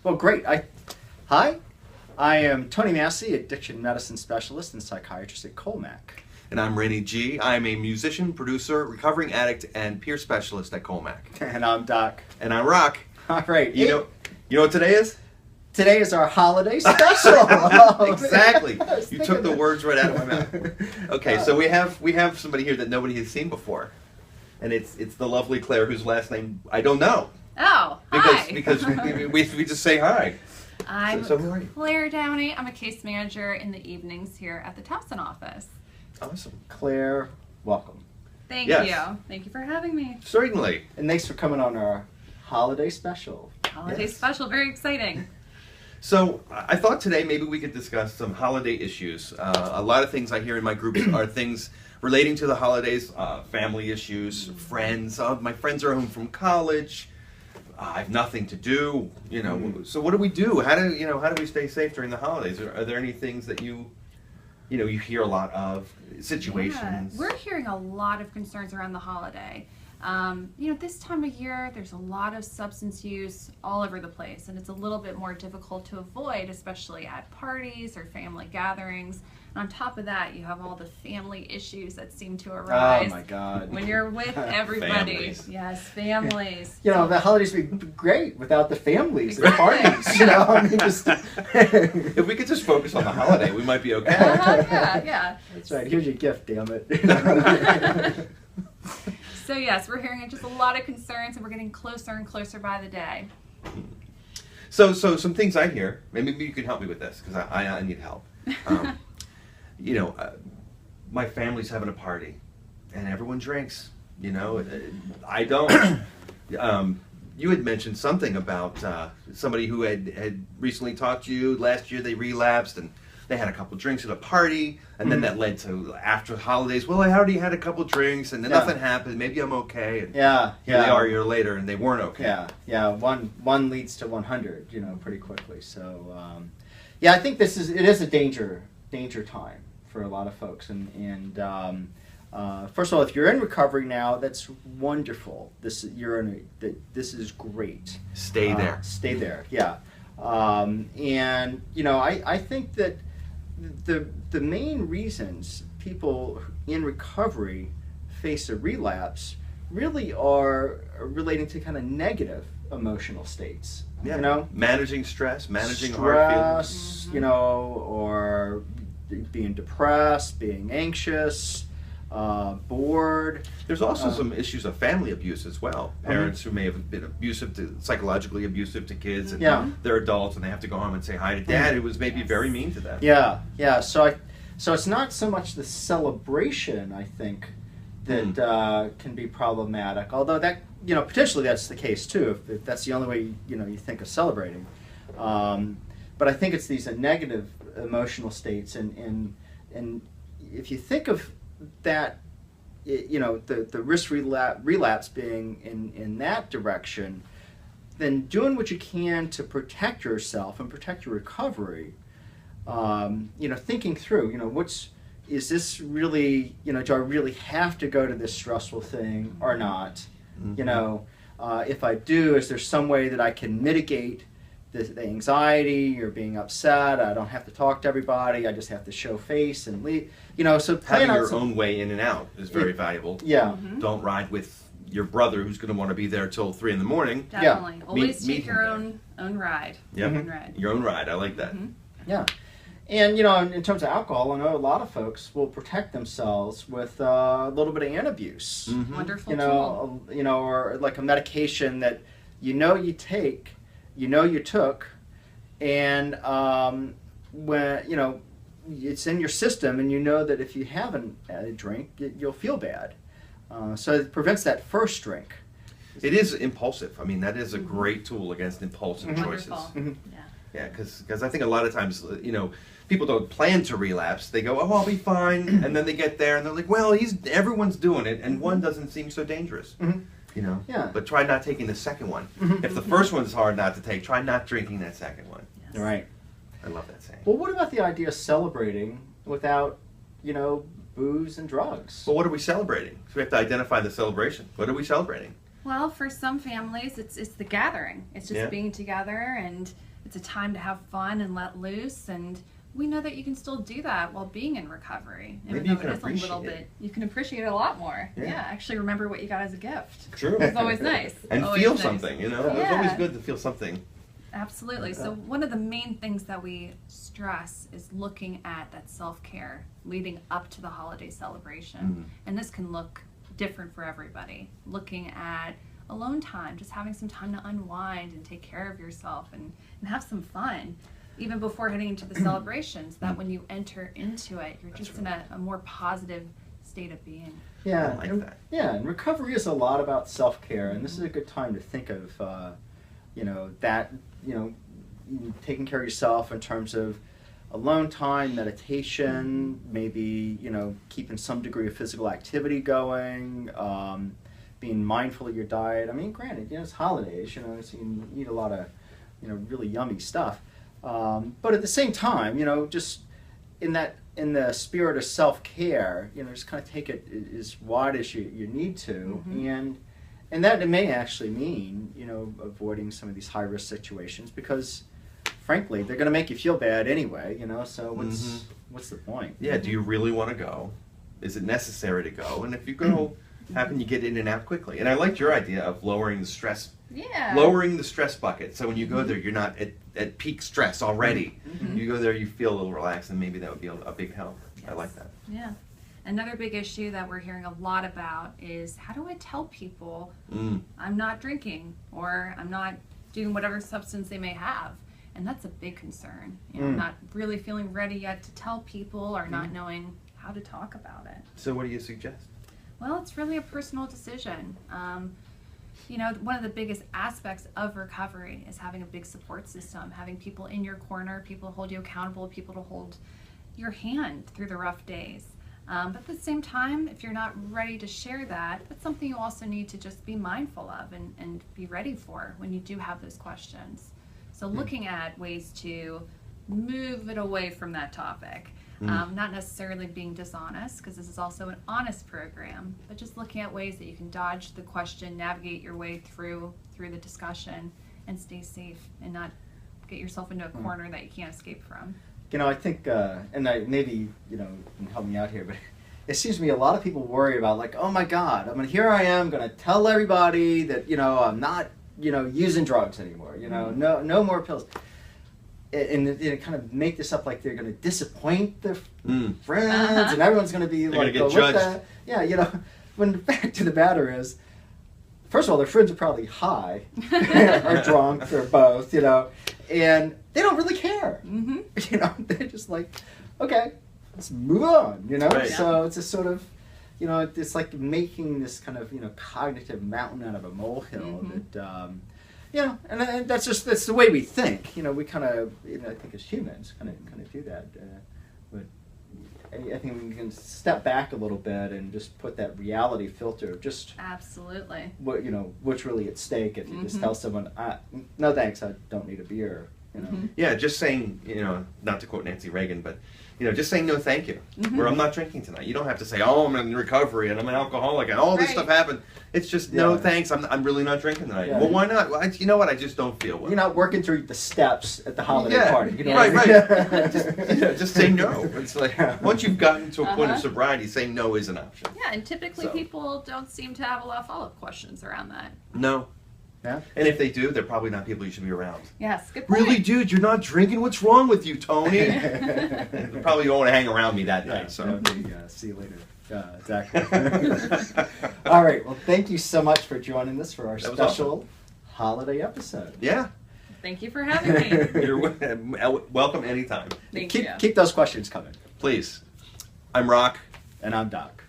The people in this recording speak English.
Well, great. Hi, I am Tony Massey, addiction medicine specialist and psychiatrist at Colmac. And I'm Randy G. I'm a musician, producer, recovering addict, and peer specialist at Colmac. And I'm Doc. And I'm Rock. All right. You know what today is? Today is our holiday special. Exactly. You took the words right out of my mouth. Okay, so we have somebody here that nobody has seen before, and it's the lovely Claire, whose last name I don't know. Oh, hi. Because we just say hi. I'm So who are you? Claire Downey. I'm a case manager in the evenings here at the Towson office. Awesome. Claire, welcome. Thank Yes. you. Thank you for having me. Certainly. And thanks for coming on our holiday special. Holiday Yes. special. Very exciting. So I thought today maybe we could discuss some holiday issues. A lot of things I hear in my groups are things relating to the holidays, family issues, friends. My friends are home from college. I have nothing to do. So what do we do? How do we stay safe during the holidays? Are there any things that you hear a lot of situations? Yeah. We're hearing a lot of concerns around the holiday. This time of year, there's a lot of substance use all over the place, and it's a little bit more difficult to avoid, especially at parties or family gatherings. And on top of that, you have all the family issues that seem to arise. Oh my God. When you're with everybody. Families. Yes, families. The holidays would be great without the families and Exactly. parties. Just If we could just focus on the holiday, we might be okay. Yeah. That's right. Here's your gift, damn it. So yes, we're hearing just a lot of concerns, and we're getting closer and closer by the day. So some things I hear, maybe you can help me with this, because I need help. My family's having a party, and everyone drinks. I don't. You had mentioned something about somebody who had recently talked to you. Last year they relapsed, and they had a couple drinks at a party, and then that led to after the holidays. Well, I already had a couple drinks, and then nothing happened. Maybe I'm okay. And Yeah. here they are a year later, and they weren't okay. Yeah. One leads to 100, pretty quickly. So, I think it is a danger time for a lot of folks. And first of all, if you're in recovery now, that's wonderful. This is great. Stay there. Stay there. Yeah. I think that the main reasons people in recovery face a relapse really are relating to kind of negative emotional states. Yeah. Managing stress, managing hard feelings. Or being depressed, being anxious, bored. There's also some issues of family abuse as well. Parents who may have been psychologically abusive to kids, and they're adults, and they have to go home and say hi to dad, who was maybe very mean to them. Yeah. So it's not so much the celebration, I think, that can be problematic. Although that potentially that's the case too, if that's the only way you think of celebrating. But I think it's these negative emotional states, and if you think of that, the risk relapse being in that direction, then doing what you can to protect yourself and protect your recovery, thinking through, is this really, do I really have to go to this stressful thing or not? If I do, is there some way that I can mitigate the anxiety or being upset? I don't have to talk to everybody. I just have to show face and leave. So Having your own way in and out is very valuable. Yeah. Mm-hmm. Don't ride with your brother who's going to want to be there till 3 a.m. Definitely. Always Meet take your him own ride. Yep. Your own ride. Your own ride. I like that. Mm-hmm. Yeah. And, in terms of alcohol, I know a lot of folks will protect themselves with a little bit of abuse. Mm-hmm. Wonderful tool. Or like a medication that you take, you took, and when, it's in your system, and that if you haven't had a drink, you'll feel bad. So it prevents that first drink. It is impulsive. I mean, that is a great tool against impulsive choices. Wonderful. Yeah, because I think a lot of times, people don't plan to relapse. They go, oh, I'll be fine, and then they get there, and they're like, well, everyone's doing it, and one doesn't seem so dangerous. Yeah. But try not taking the second one. If the first one's hard not to take, try not drinking that second one. Yes. Right. I love that saying. Well, what about the idea of celebrating without, booze and drugs? Well, what are we celebrating? So we have to identify the celebration. What are we celebrating? Well, for some families, it's the gathering. It's just being together and it's a time to have fun and let loose, and we know that you can still do that while being in recovery. Maybe Even you though can it is a little appreciate bit, you can appreciate it a lot more. Yeah. Yeah, actually remember what you got as a gift. True. It's always nice. And Always feel nice. something, you know? It's Yeah. always good to feel something. Absolutely. So one of the main things that we stress is looking at that self-care leading up to the holiday celebration. And this can look different for everybody. Looking at alone time, just having some time to unwind and take care of yourself and have some fun. Even before heading into the celebrations, that when you enter into it, you're just in a more positive state of being. Yeah, I like and, that. yeah, and recovery is a lot about self-care, and this is a good time to think of, that, taking care of yourself in terms of alone time, meditation, maybe, keeping some degree of physical activity going, being mindful of your diet. I mean, granted, it's holidays, so you eat a lot of, really yummy stuff. But at the same time, just in the spirit of self-care, just kind of take it as wide as you need to, and that it may actually mean, avoiding some of these high-risk situations because, frankly, they're going to make you feel bad anyway, so what's the point? Yeah, do you really want to go? Is it necessary to go? And if you go, how can you get in and out quickly? And I liked your idea of lowering the stress bucket. So when you go there, you're not at peak stress already. You go there, you feel a little relaxed, and maybe that would be a big help. Yes. I like that. Yeah. Another big issue that we're hearing a lot about is how do I tell people I'm not drinking or I'm not doing whatever substance they may have? And that's a big concern. Not really feeling ready yet to tell people or not knowing how to talk about it. So what do you suggest? Well, it's really a personal decision. One of the biggest aspects of recovery is having a big support system, having people in your corner, people to hold you accountable, people to hold your hand through the rough days. But at the same time, if you're not ready to share that, that's something you also need to just be mindful of and be ready for when you do have those questions. So looking at ways to move it away from that topic. Not necessarily being dishonest, because this is also an honest program, but just looking at ways that you can dodge the question, navigate your way through the discussion, and stay safe and not get yourself into a corner that you can't escape from. I think, maybe, you can help me out here, but it seems to me a lot of people worry about, like, oh my God, here I am going to tell everybody that, I'm not, using drugs anymore, no more pills. And kind of make this up like they're going to disappoint their friends, and everyone's going to be they're like, going to get judged. What the? Yeah, when the fact of the matter is, first of all, their friends are probably high, or drunk, or both, and they don't really care. They're just like, okay, let's move on, Right. So it's a sort of, it's like making this kind of, cognitive mountain out of a molehill that, and that's the way we think. We kind of, I think as humans, kind of do that. But I think we can step back a little bit and just put that reality filter of just Absolutely. what what's really at stake. If you just tell someone, "No thanks, I don't need a beer," Yeah, just saying, not to quote Nancy Reagan, but just saying no thank you. Where I'm not drinking tonight. You don't have to say, oh, I'm in recovery and I'm an alcoholic and all this stuff happened. It's just, no thanks, I'm really not drinking tonight. Yeah. Well, why not? Well, you know what, I just don't feel well. You're not working through the steps at the holiday party. Right. what I mean? Just say no. It's like, once you've gotten to a point of sobriety, saying no is an option. Yeah, and typically people don't seem to have a lot of follow-up questions around that. No. Yeah. And if they do, they're probably not people you should be around. Yes, good point. Really, dude, you're not drinking? What's wrong with you, Tony? They probably don't want to hang around me that night. So. See you later. Exactly. All right. Well, thank you so much for joining us for our That was special holiday episode. Yeah. Than're for having me. You're welcome anytime. Thank you. Keep those questions coming. Please. I'm Rock. And I'm Doc.